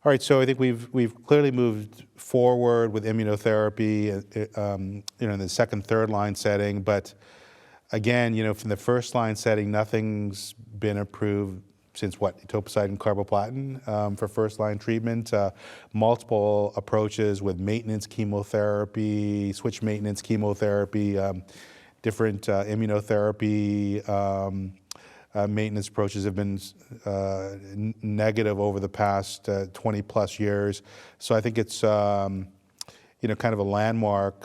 All right, so I think we've clearly moved forward with immunotherapy, in the second, third line setting. But again, from the first line setting, nothing's been approved since what, etoposide and carboplatin for first line treatment. Multiple approaches with maintenance chemotherapy, switch maintenance chemotherapy, different immunotherapy. Maintenance approaches have been negative over the past 20 plus years. So I think it's, kind of a landmark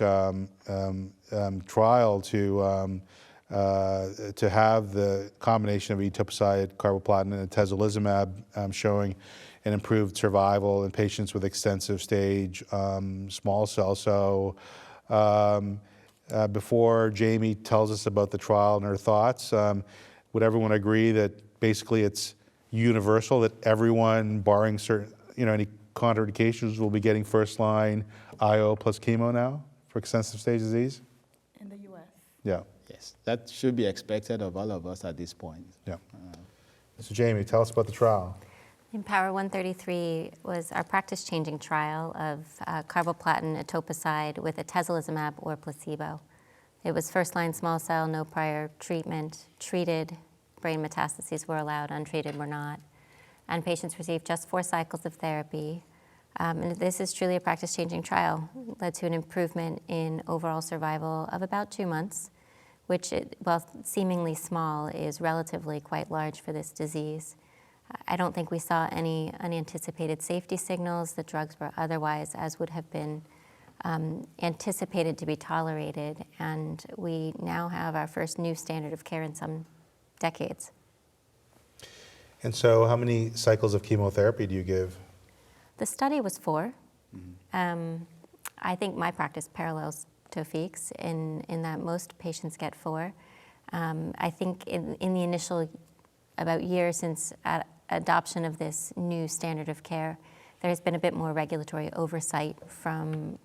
trial to have the combination of etoposide, carboplatin, and atezolizumab showing an improved survival in patients with extensive stage small cell. So before Jamie tells us about the trial and her thoughts, would everyone agree that basically it's universal that everyone, barring certain, any contraindications, will be getting first line IO plus chemo now for extensive stage disease? In the U.S. Yeah. Yes, that should be expected of all of us at this point. Yeah. So Jamie, tell us about the trial. IMPower133 was our practice-changing trial of carboplatin etoposide with atezolizumab or placebo. It was first-line small cell, no prior treatment, treated, brain metastases were allowed, untreated were not. And patients received just 4 cycles of therapy. And this is truly a practice-changing trial. It led to an improvement in overall survival of about 2 months, which, while seemingly small, is relatively quite large for this disease. I don't think we saw any unanticipated safety signals. The drugs were otherwise as would have been anticipated to be tolerated, and we now have our first new standard of care in some decades. And so how many cycles of chemotherapy do you give? The study was 4. I think my practice parallels Tawfiq's in that most patients get 4. I think in the initial about year since adoption of this new standard of care, there has been a bit more regulatory oversight from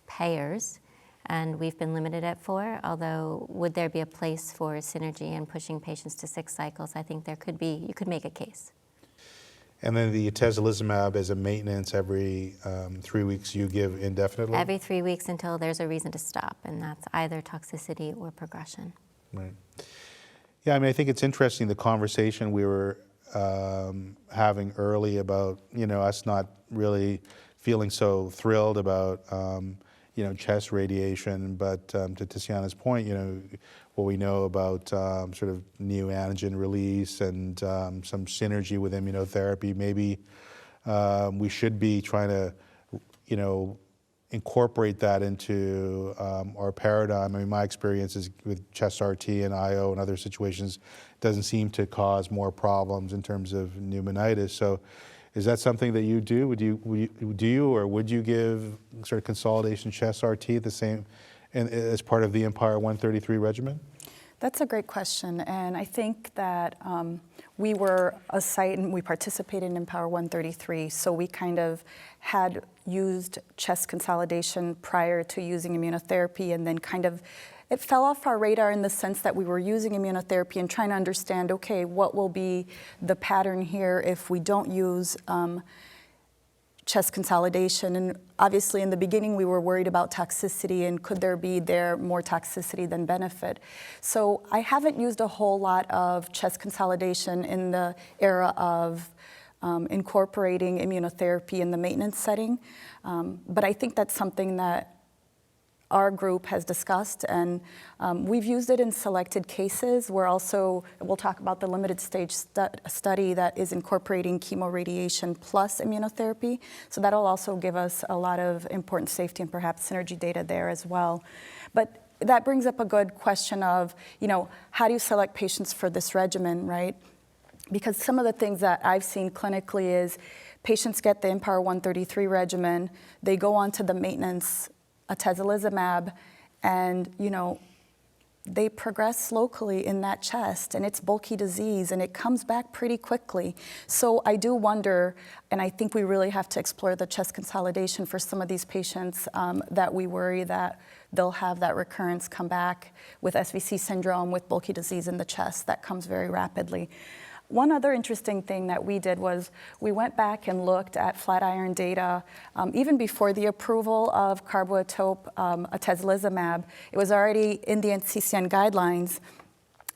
payers, and we've been limited at 4, although would there be a place for synergy in pushing patients to 6 cycles? I think there could be, you could make a case. And then the atezolizumab as a maintenance every 3 weeks you give indefinitely? Every 3 weeks until there's a reason to stop, and that's either toxicity or progression. Right. Yeah, I think it's interesting, the conversation we were having early about, us not really feeling so thrilled about, chest radiation, but to Tiziana's point, what we know about sort of neoantigen release and some synergy with immunotherapy, maybe we should be trying to, incorporate that into our paradigm. My experience is with chest RT and IO and other situations doesn't seem to cause more problems in terms of pneumonitis. So is that something that you do? Would you give sort of consolidation chest RT the same as part of the IMPower133 regimen? That's a great question, and I think that we were a site and we participated in IMPower133, so we kind of had used chest consolidation prior to using immunotherapy, and then kind of it fell off our radar in the sense that we were using immunotherapy and trying to understand, okay, what will be the pattern here if we don't use chest consolidation. And obviously in the beginning we were worried about toxicity and could there be more toxicity than benefit. So I haven't used a whole lot of chest consolidation in the era of incorporating immunotherapy in the maintenance setting, but I think that's something that our group has discussed, and we've used it in selected cases. We'll talk about the limited stage study that is incorporating chemoradiation plus immunotherapy. So that'll also give us a lot of important safety and perhaps synergy data there as well. But that brings up a good question of, how do you select patients for this regimen, right? Because some of the things that I've seen clinically is patients get the IMPower133 regimen, they go on to the maintenance atezolizumab, and they progress locally in that chest, and it's bulky disease, and it comes back pretty quickly. So I do wonder, and I think we really have to explore the chest consolidation for some of these patients that we worry that they'll have that recurrence come back with SVC syndrome with bulky disease in the chest that comes very rapidly. One other interesting thing that we did was we went back and looked at Flatiron data even before the approval of carboatope atezolizumab. It was already in the NCCN guidelines.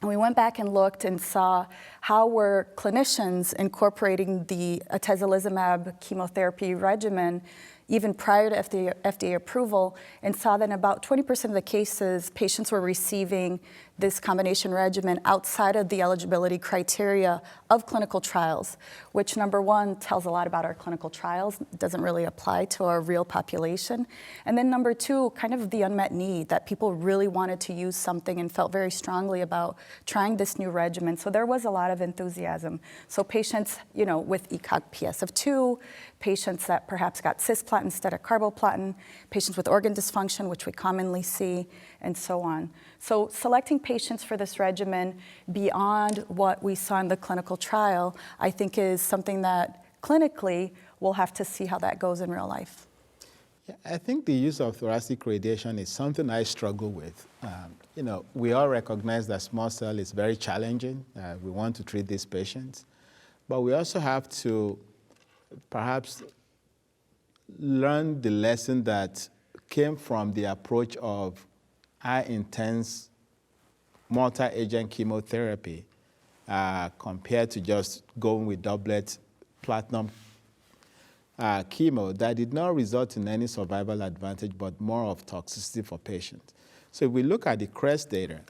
And we went back and looked and saw how were clinicians incorporating the atezolizumab chemotherapy regimen even prior to FDA approval, and saw that in about 20% of the cases, patients were receiving this combination regimen outside of the eligibility criteria of clinical trials, which number one tells a lot about our clinical trials. It doesn't really apply to our real population. And then number two, kind of the unmet need that people really wanted to use something and felt very strongly about trying this new regimen. So there was a lot of enthusiasm. So patients, you know, with ECOG PS of 2, patients that perhaps got cisplatin instead of carboplatin, patients with organ dysfunction, which we commonly see, and so on. So selecting patients for this regimen beyond what we saw in the clinical trial, I think is something that clinically we'll have to see how that goes in real life. Yeah, I think the use of thoracic radiation is something I struggle with. You know, we all recognize that small cell is very challenging. We want to treat these patients, but we also have to perhaps learn the lesson that came from the approach of high-intense multi-agent chemotherapy compared to just going with doublet platinum chemo that did not result in any survival advantage, but more of toxicity for patients. So if we look at the CREST data,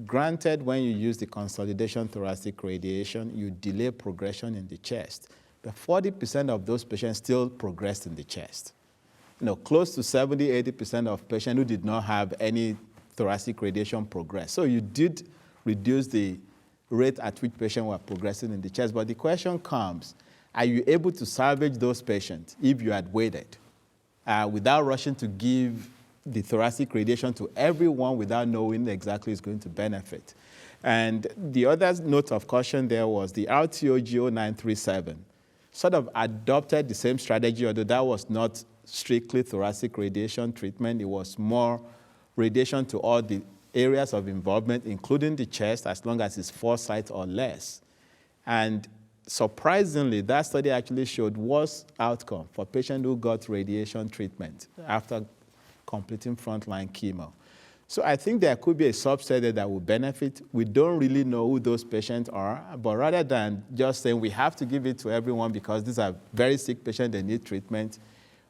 granted when you use the consolidation thoracic radiation, you delay progression in the chest, but 40% of those patients still progressed in the chest. You know, close to 70–80% of patients who did not have any thoracic radiation progress. So you did reduce the rate at which patients were progressing in the chest, but the question comes, are you able to salvage those patients if you had waited without rushing to give the thoracic radiation to everyone without knowing exactly who's going to benefit? And the other note of caution there was the RTOG0937 sort of adopted the same strategy, although that was not strictly thoracic radiation treatment. It was more radiation to all the areas of involvement, including the chest, as long as it's 4 sites or less. And surprisingly, that study actually showed worse outcome for patients who got radiation treatment after completing frontline chemo. So I think there could be a subset that will benefit. We don't really know who those patients are, but rather than just saying we have to give it to everyone because these are very sick patients, they need treatment,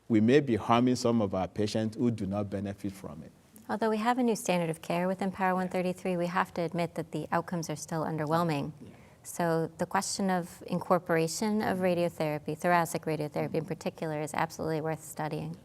we may be harming some of our patients who do not benefit from it. Although we have a new standard of care with IMPower133, we have to admit that the outcomes are still underwhelming. Yeah. So the question of incorporation of radiotherapy, thoracic radiotherapy in particular, is absolutely worth studying.